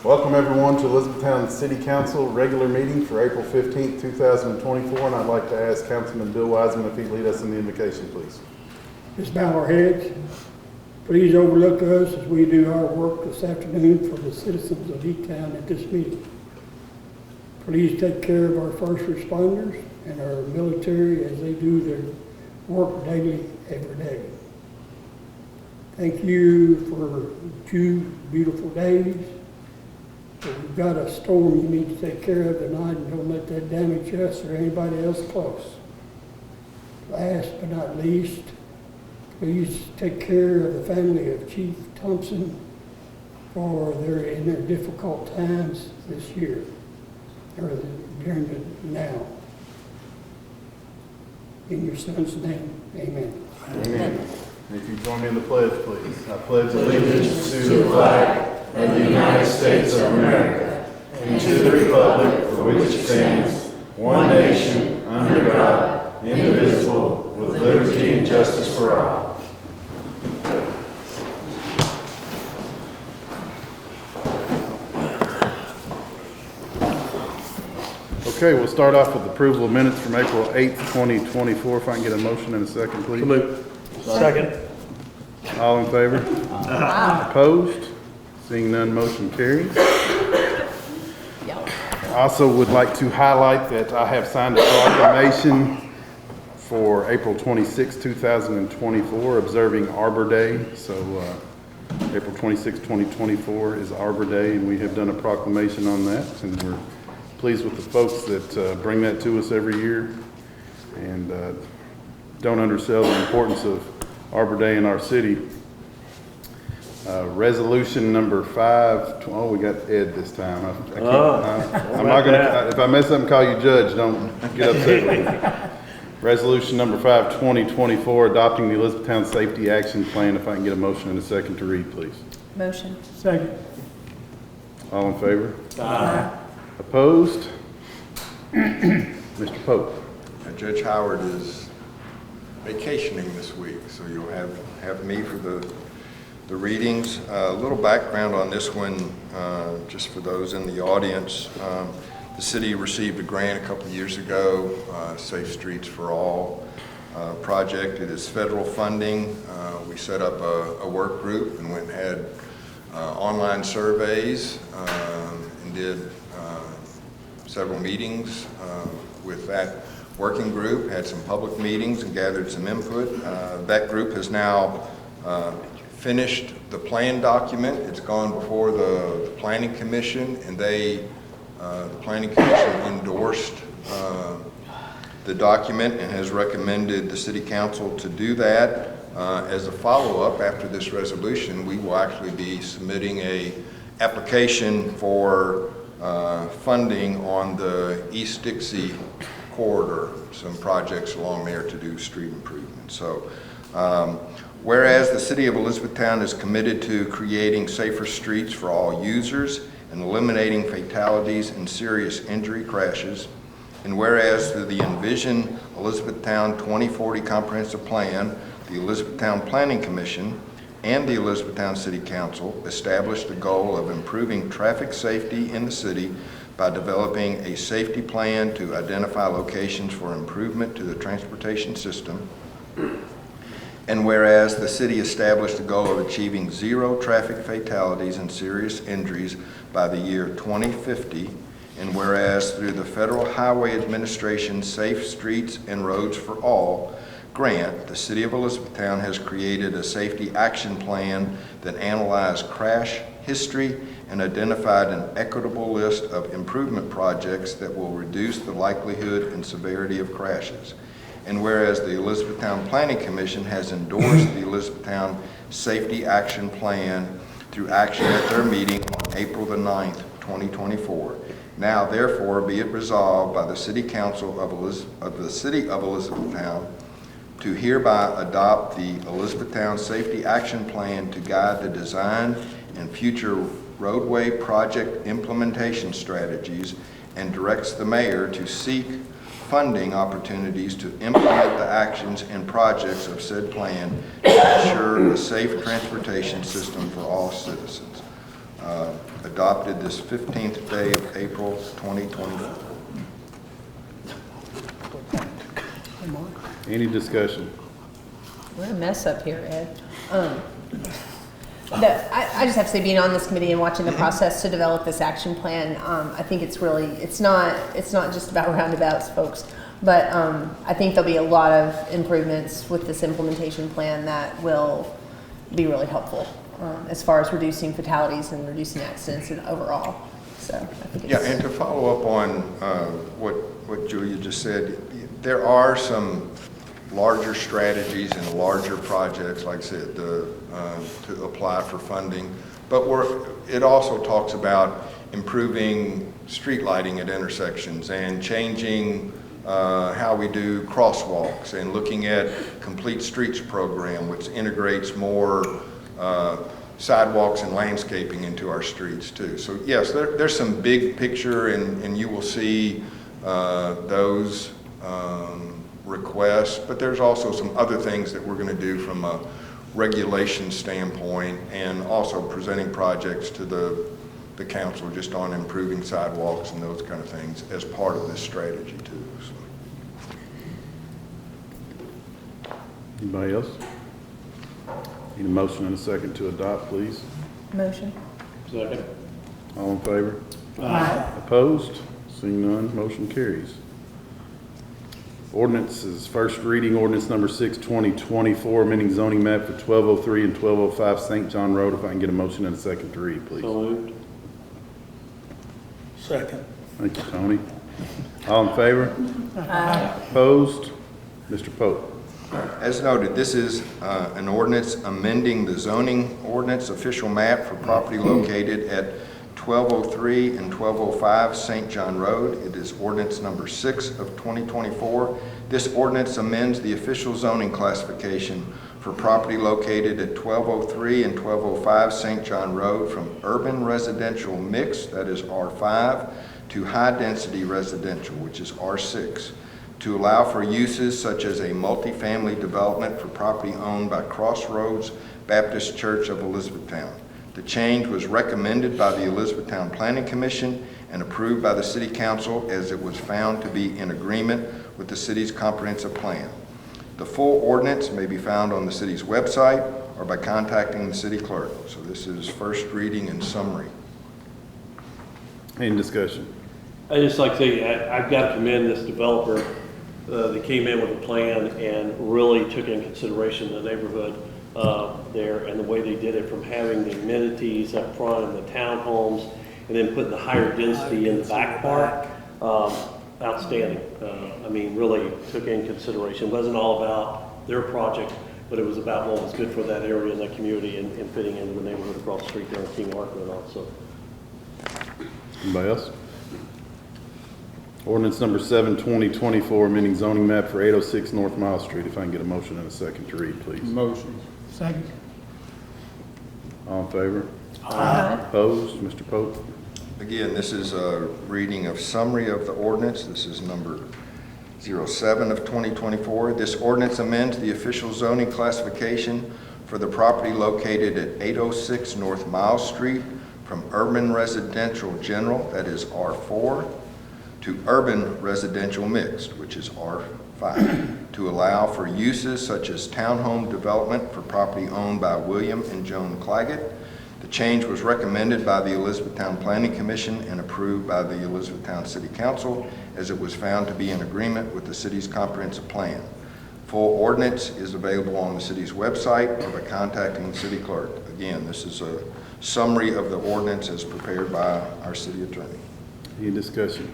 Welcome everyone to Elizabethtown City Council regular meeting for April 15th, 2024, and I'd like to ask Councilman Bill Wiseman if he'd lead us in the invocation, please. Let's bow our heads. Please overlook us as we do our work this afternoon for the citizens of E-Town at this meeting. Please take care of our first responders and our military as they do their work daily, every day. Thank you for 2 beautiful days. But we've got a storm you need to take care of tonight, and don't let that damage us or anybody else close. Last but not least, please take care of the family of Chief Thompson in their difficult times this year, or during the now. In your son's name, amen. Amen. And if you join me in the pledge, please. I pledge allegiance to the flag of the United States of America and to the republic for which it stands, one nation, under God, indivisible, with liberty and justice for all. Okay, we'll start off with approval of minutes from April 8th, 2024. If I can get a motion in a second, please. Second. All in favor? Opposed? Seeing none, motion carries. I also would like to highlight that I have signed a proclamation for April 26, 2024, observing Arbor Day. So April 26, 2024 is Arbor Day, and we have done a proclamation on that, and we're pleased with the folks that bring that to us every year, and don't undersell the importance of Arbor Day in our city. Resolution number 5. Oh, we got Ed this time. I'm not gonna. If I mess up and call you judge, don't get upset with me. Resolution number 5, 2024, adopting the Elizabethtown Safety Action Plan. If I can get a motion in a second to read, please. Motion. Second. All in favor? Aye. Opposed? Mr. Pope. Judge Howard is vacationing this week, so you'll have me for the readings. A little background on this one, just for those in the audience. The city received a grant a couple of years ago, Safe Streets for All project. It is federal funding. We set up a work group and went and had online surveys and did several meetings with that working group, had some public meetings and gathered some input. That group has now finished the plan document. It's gone before the Planning Commission, and the Planning Commission endorsed the document and has recommended the City Council to do that. As a follow-up after this resolution, we will actually be submitting a application for funding on the East Dixie corridor, some projects along there to do street improvements. So, whereas the City of Elizabethtown is committed to creating safer streets for all users and eliminating fatalities and serious injury crashes, and whereas through the Envision Elizabethtown 2040 Comprehensive Plan, the Elizabethtown Planning Commission and the Elizabethtown City Council established the goal of improving traffic safety in the city by developing a safety plan to identify locations for improvement to the transportation system. And whereas the city established the goal of achieving 0 traffic fatalities and serious injuries by the year 2050, and whereas through the Federal Highway Administration Safe Streets and Roads for All grant, the City of Elizabethtown has created a safety action plan that analyzed crash history and identified an equitable list of improvement projects that will reduce the likelihood and severity of crashes. And whereas the Elizabethtown Planning Commission has endorsed the Elizabethtown Safety Action Plan through action at their meeting on April the 9th, 2024. Now, therefore, be it resolved by the City Council of the City of Elizabethtown to hereby adopt the Elizabethtown Safety Action Plan to guide the design and future roadway project implementation strategies, and directs the mayor to seek funding opportunities to implement the actions and projects of said plan to ensure a safe transportation system for all citizens. adopted this 15th day of April 2024. Any discussion? We're a mess up here, Ed. I just have to say, being on this committee and watching the process to develop this action plan, I think it's not just about roundabouts, folks, but I think there'll be a lot of improvements with this implementation plan that will be really helpful as far as reducing fatalities and reducing accidents and overall. So I think Yeah, and to follow up on what Julia just said, there are some larger strategies and larger projects, like I said, to apply for funding. But it also talks about improving street lighting at intersections and changing how we do crosswalks and looking at Complete Streets program, which integrates more sidewalks and landscaping into our streets too. So yes, there's some big picture, and you will see those requests, but there's also some other things that we're going to do from a regulation standpoint, and also presenting projects to the council just on improving sidewalks and those kind of things as part of this strategy too. So. Anybody else? Need a motion and a second to adopt, please. motion. Second. All in favor? Aye. Opposed? Seeing none, motion carries. Ordinances, first reading, ordinance number 6, 2024, amending zoning map for 1203 and 1205 St. John Road. If I can get a motion and a second to read, please. So moved. Second. Thank you, Tony. All in favor? Aye. Opposed? Mr. Pope. As noted, this is an ordinance amending the zoning ordinance official map for property located at 1203 and 1205 St. John Road. It is ordinance number 6 of 2024. This ordinance amends the official zoning classification for property located at 1203 and 1205 St. John Road from urban residential mix, that is R5, to high-density residential, which is R6, to allow for uses such as a multifamily development for property owned by Crossroads Baptist Church of Elizabethtown. The change was recommended by the Elizabethtown Planning Commission and approved by the City Council, as it was found to be in agreement with the city's comprehensive plan. The full ordinance may be found on the city's website or by contacting the city clerk. So this is first reading and summary. Any discussion? I just like to say, I've got to commend this developer that came in with a plan and really took in consideration the neighborhood there and the way they did it, from having the amenities up front and the townhomes, and then putting the higher density in the back part. Outstanding. I mean, really took in consideration. It wasn't all about their project, but it was about what was good for that area and that community, and fitting into the neighborhood across the street there in King Market and all. So. Anybody else? Ordinance number 7, 2024, amending zoning map for 806 North Mile Street. If I can get a motion and a second to read, please. Motion. Second. All in favor? Aye. Opposed? Mr. Pope. Again, this is a reading of summary of the ordinance. This is number 07 of 2024. This ordinance amends the official zoning classification for the property located at 806 North Mile Street from urban residential general, that is R4, to urban residential mixed, which is R5, to allow for uses such as townhome development for property owned by William and Joan Claggett. The change was recommended by the Elizabethtown Planning Commission and approved by the Elizabethtown City Council, as it was found to be in agreement with the city's comprehensive plan. Full ordinance is available on the city's website or by contacting the city clerk. Again, this is a summary of the ordinance as prepared by our city attorney. Any discussion?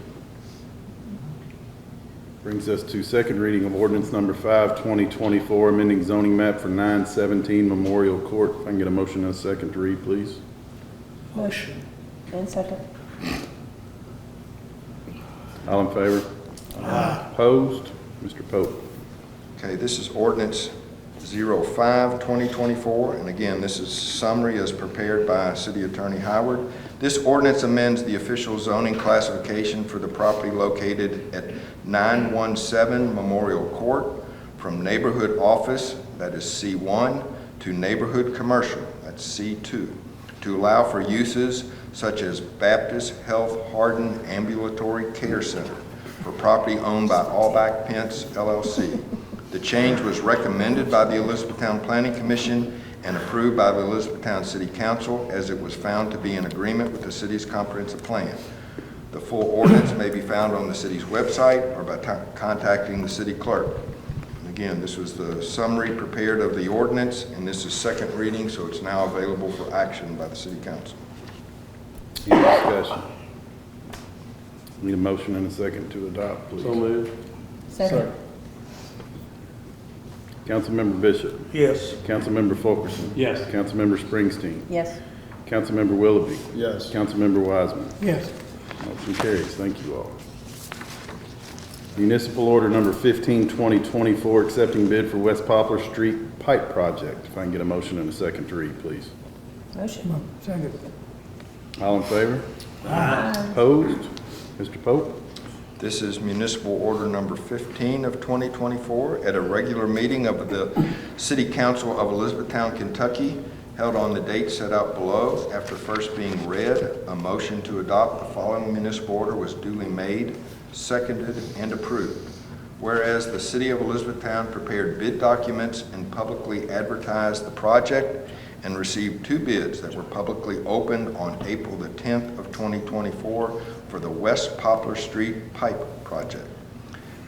Brings us to second reading of ordinance number 5, 2024, amending zoning map for 917 Memorial Court. If I can get a motion and a second to read, please. Motion. And second. All in favor? Aye. Opposed? Mr. Pope. Okay, this is ordinance 05, 2024, and again, this is summary as prepared by City Attorney Howard. This ordinance amends the official zoning classification for the property located at 917 Memorial Court from neighborhood office, that is C1, to neighborhood commercial, that's C2, to allow for uses such as Baptist Health Hardin Ambulatory Care Center for property owned by Allback Pence LLC. The change was recommended by the Elizabethtown Planning Commission and approved by the Elizabethtown City Council, as it was found to be in agreement with the city's comprehensive plan. The full ordinance may be found on the city's website or by contacting the city clerk. Again, this was the summary prepared of the ordinance, and this is second reading, so it's now available for action by the city council. Any discussion? Need a motion and a second to adopt, please. So moved. Second. Councilmember Bishop. Yes. Councilmember Fulkerson. Yes. Councilmember Springsteen. Yes. Councilmember Willoughby. Yes. Councilmember Wiseman. Yes. Motion carries. Thank you all. Municipal order number 15-2024, accepting bid for West Poplar Street Pipe Project. If I can get a motion and a second to read, please. Motion. Second. All in favor? Opposed? Mr. Pope? This is municipal order number 15 of 2024 at a regular meeting of the City Council of Elizabethtown, Kentucky, held on the date set out below. After first being read, a motion to adopt the following municipal order was duly made, seconded, and approved. Whereas the City of Elizabethtown prepared bid documents and publicly advertised the project and received 2 bids that were publicly opened on April the 10th of 2024 for the West Poplar Street Pipe Project.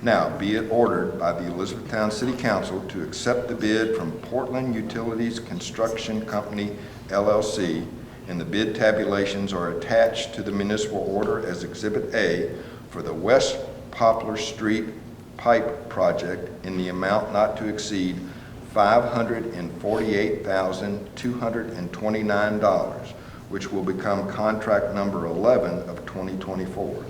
Now, be it ordered by the Elizabethtown City Council to accept the bid from Portland Utilities Construction Company, LLC, and the bid tabulations are attached to the municipal order as Exhibit A for the West Poplar Street Pipe Project in the amount not to exceed $548,229, which will become contract number 11 of 2024.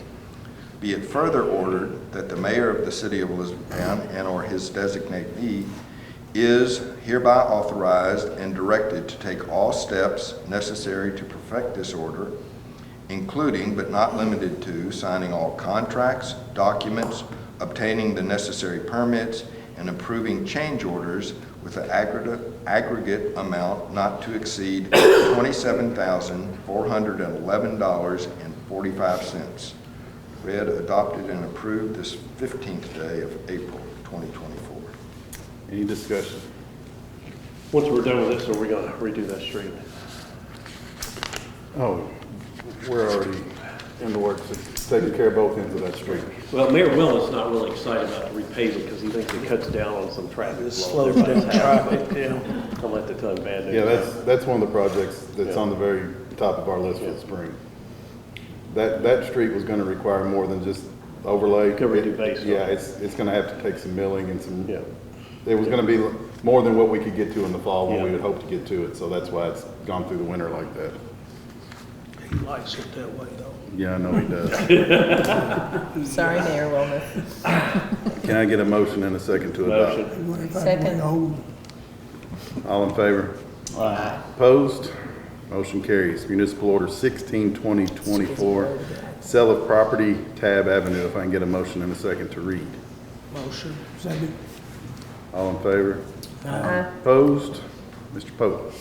Be it further ordered that the mayor of the city of Elizabethtown and or his designatee is hereby authorized and directed to take all steps necessary to perfect this order, including but not limited to signing all contracts, documents, obtaining the necessary permits, and approving change orders with an aggregate amount not to exceed $27,411.45. Read, adopted, and approved this 15th day of April 2024. Any discussion? Once we're done with this, are we going to redo that street? Oh, we're already in the works of taking care of both ends of that street. Well, Mayor Willis not really excited about the repaving because he thinks it cuts down on some traffic. It flow. slows down Everybody's happy. traffic, yeah. I'll let the tell you bad news. Yeah, that's one of the projects that's Yeah. on the very top of our list for the spring. That street was gonna require more than just overlay. Could redo base on it. Yeah, it's gonna have to take some milling and some, Yeah. it was gonna be more than what we could get to in the fall when we Yeah. would hope to get to it, so that's why it's gone through the winter like that. He likes it that way, though. Yeah, I know he does. Sorry, Mayor Wilmoth. Can I get a motion and a second to adopt? Motion. Second. All in favor? Opposed? Motion carries. Municipal Order 16-2024, sale of property, Tab Avenue. If I can get a motion and a second to read. Motion. Second. All in favor? Aye. Opposed? Mr. Pope.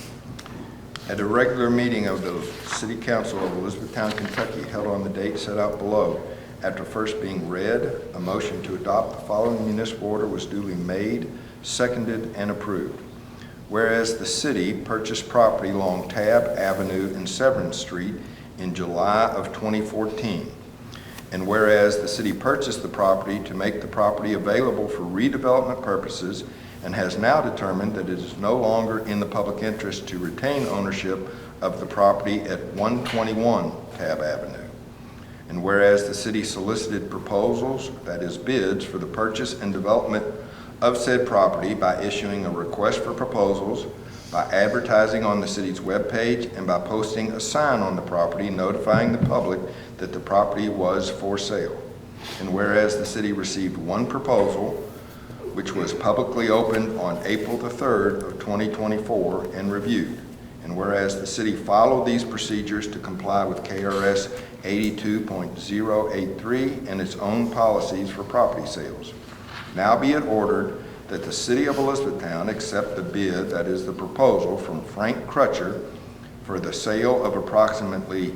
At a regular meeting of the City Council of Elizabethtown, Kentucky, held on the date set out below, after first being read, a motion to adopt the following municipal order was duly made, seconded, and approved. Whereas the city purchased property along Tab Avenue and Severance Street in July of 2014, and whereas the city purchased the property to make the property available for redevelopment purposes and has now determined that it is no longer in the public interest to retain ownership of the property at 121 Tab Avenue. And whereas the city solicited proposals, that is bids, for the purchase and development of said property by issuing a request for proposals, by advertising on the city's webpage, and by posting a sign on the property notifying the public that the property was for sale. And whereas the city received one proposal, which was publicly opened on April the 3rd of 2024 and reviewed. And whereas the city followed these procedures to comply with KRS 82.083 and its own policies for property sales. Now be it ordered that the City of Elizabethtown accept the bid, that is the proposal, from Frank Crutcher for the sale of approximately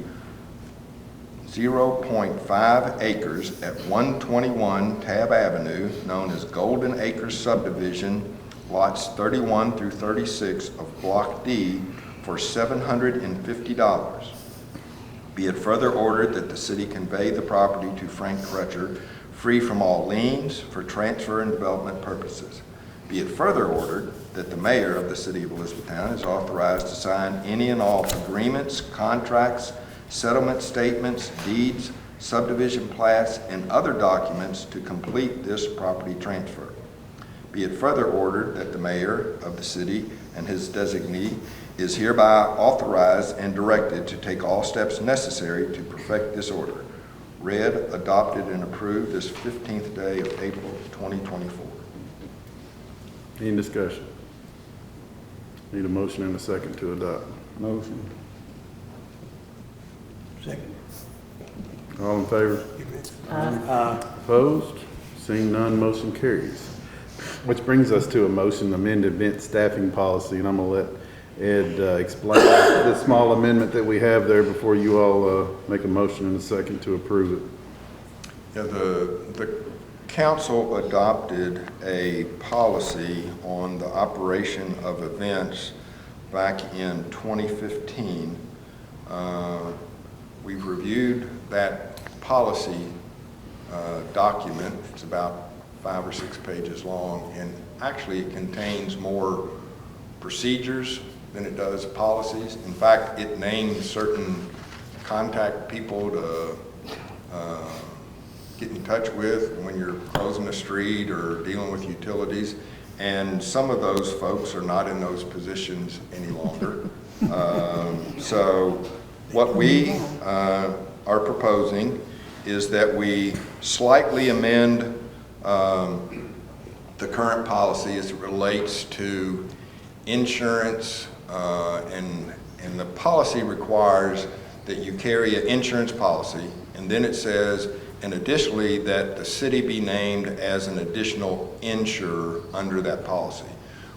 0.5 acres at 121 Tab Avenue, known as Golden Acres Subdivision, lots 31 through 36 of Block D for $750. Be it further ordered that the city convey the property to Frank Crutcher, free from all liens, for transfer and development purposes. Be it further ordered that the mayor of the city of Elizabethtown is authorized to sign any and all agreements, contracts, settlement statements, deeds, subdivision plats, and other documents to complete this property transfer. Be it further ordered that the mayor of the city and his designee is hereby authorized and directed to take all steps necessary to perfect this order. Read, adopted, and approved this 15th day of April 2024. Any discussion? Need a motion and a second to adopt. Motion. Second. All in favor? Opposed? Seeing none, motion carries. Which brings us to a motion to amend event staffing policy, and I'm gonna let Ed explain the small amendment that we have there before you all make a motion and a second to approve it. Yeah, the council adopted a policy on the operation of events back in 2015. We've reviewed that policy document. It's about 5 or 6 pages long, and actually it contains more procedures than it does policies. In fact, it names certain contact people to get in touch with when you're closing a street or dealing with utilities, and some of those folks are not in those positions any longer. So what we are proposing is that we slightly amend the current policy as it relates to insurance, and the policy requires that you carry an insurance policy, and then it says, and additionally, that the city be named as an additional insurer under that policy.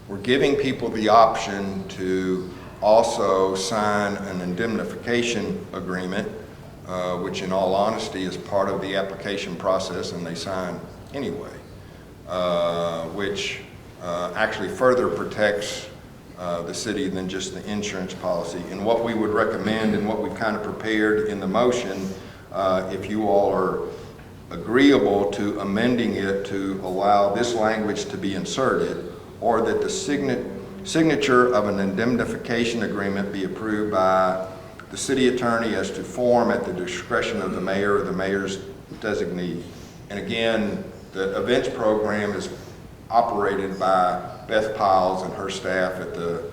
We're giving people the option to also sign an indemnification agreement, which in all honesty is part of the application process, and they sign anyway, which actually further protects the city than just the insurance policy. And what we would recommend, and what we've kind of prepared in the motion, if you all are agreeable to amending it to allow this language to be inserted, or that the signature of an indemnification agreement be approved by the city attorney as to form at the discretion of the mayor or the mayor's designee. And again, the events program is operated by Beth Piles and her staff at the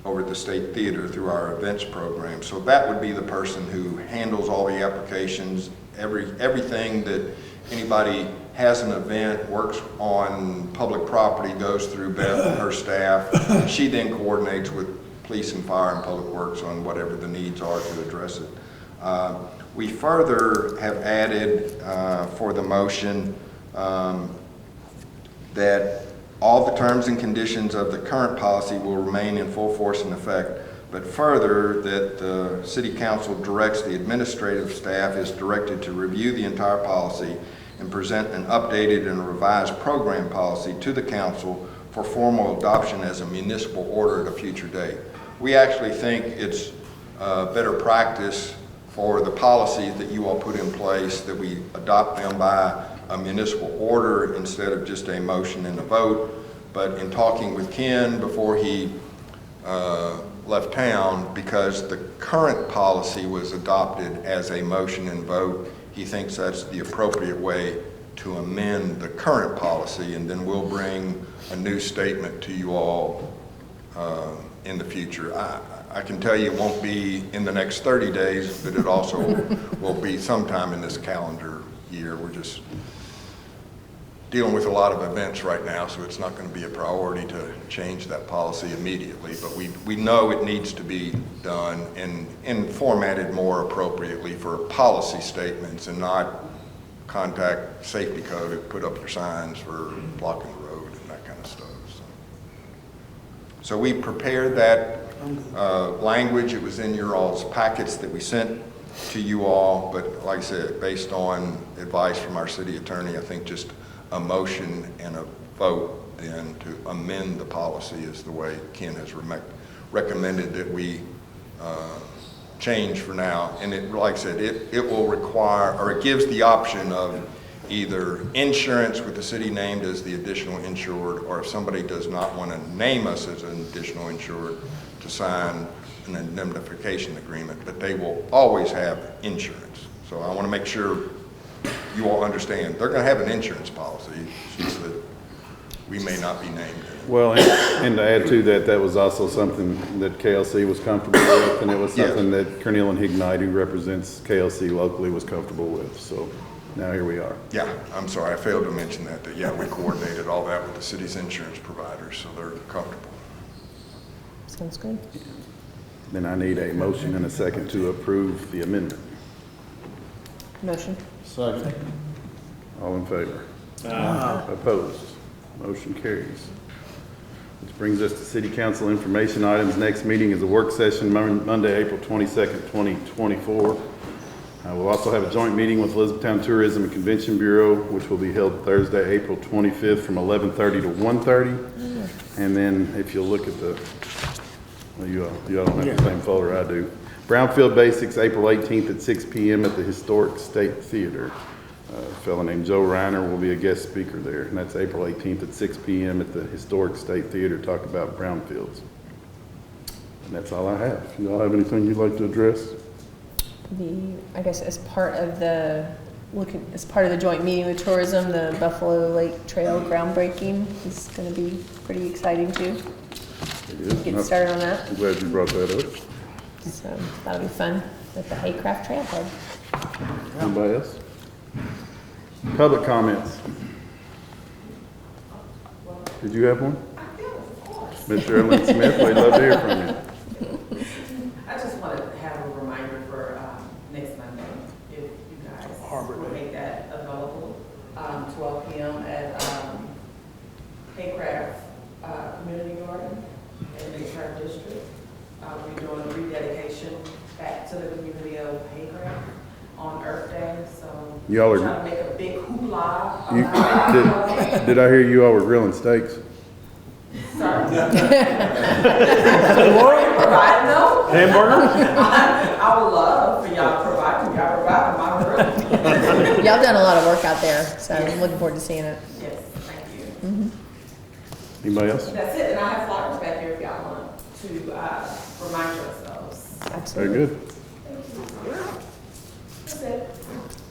over at the State Theater through our events program. So that would be the person who handles all the applications, everything that anybody has an event, works on public property, goes through Beth and her staff. She then coordinates with police and fire and public works on whatever the needs are to address it. We further have added for the motion that all the terms and conditions of the current policy will remain in full force and effect, but further that the city council directs the administrative staff is directed to review the entire policy and present an updated and revised program policy to the council for formal adoption as a municipal order at a future date. We actually think it's better practice for the policies that you all put in place that we adopt them by a municipal order instead of just a motion and a vote. But in talking with Ken before he left town, because the current policy was adopted as a motion and vote, he thinks that's the appropriate way to amend the current policy, and then we'll bring a new statement to you all in the future. I can tell you it won't be in the next 30 days, but it also will be sometime in this calendar year. We're just dealing with a lot of events right now, so it's not going to be a priority to change that policy immediately, but we know it needs to be done and formatted more appropriately for policy statements and not contact safety code, put up your signs for blocking the road and that kind of stuff. So we prepared that language. It was in your all's packets that we sent to you all, but like I said, based on advice from our city attorney, I think just a motion and a vote then to amend the policy is the way Ken has recommended that we change for now. And it, like I said, it will require, or it gives the option of either insurance with the city named as the additional insured, or if somebody does not want to name us as an additional insured, to sign an indemnification agreement, but they will always have insurance. So I want to make sure you all understand, they're going to have an insurance policy, it's just that we may not be named in it. Well, and to add to that, that was also something that KLC was comfortable with, and it was something that Cornel and Hignite, who represents KLC locally, was comfortable with. So now here we are. Yeah, I'm sorry, I failed to mention that yeah, we coordinated all that with the city's insurance providers, so they're comfortable. Sounds good. Then I need a motion and a second to approve the amendment. Motion. Second. All in favor? Opposed? Motion carries. Which brings us to city council information items. Next meeting is a work session Monday, April 22nd, 2024. We'll also have a joint meeting with Elizabethtown Tourism and Convention Bureau, which will be held Thursday, April 25th from 11:30 to 1:30. And then if you'll look at the, well, you all don't have the same folder I do. Brownfield Basics, April 18th at 6 p.m. at the Historic State Theater. A fellow named Joe Reiner will be a guest speaker there, and that's April 18th at 6 p.m. at the Historic State Theater to talk about brownfields. And that's all I have. You all have anything you'd like to address? I guess as part of the joint meeting with tourism, the Buffalo Lake Trail groundbreaking is going to be pretty exciting too. It is. Get started on that. I'm glad you brought that up. So that'll be fun at the Haycraft Trailhead. Anybody else? Public comments. Did you have one? Mr. Ellen Smith, we'd love to hear from you. I just want to have a reminder for next Monday, if you guys will make that available, 12 p.m. at Haycraft Community Garden in the Haycraft District. We're doing a rededication back to the community of Haycraft on Earth Day, so Y'all are- trying to make a big hoopla about it. Did I hear you all were grilling steaks? Sorry. Provide no? Hamburger? I would love for y'all to provide them. Y'all provide them. I'm ready. Y'all done a lot of work out there, so I'm looking forward to seeing it. Yes, thank you. Anybody else? That's it, and I have flyers back here if y'all want to remind yourselves. Absolutely. Very good. That's it.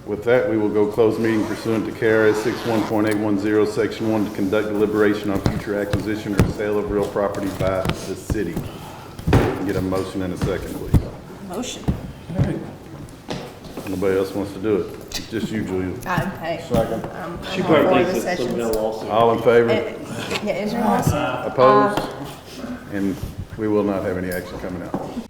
With that, we will go close meeting pursuant to KRS 61.810, Section 1, to conduct deliberation on future acquisition or sale of real property by the city. Get a motion in a second, please. Motion. Nobody else wants to do it? Just you, Julia. Hey. Second. She I'm probably all for thinks the it's some kind of sessions. lawsuit. All in favor? Yeah, is there a lawsuit? Opposed? And we will not have any action coming out.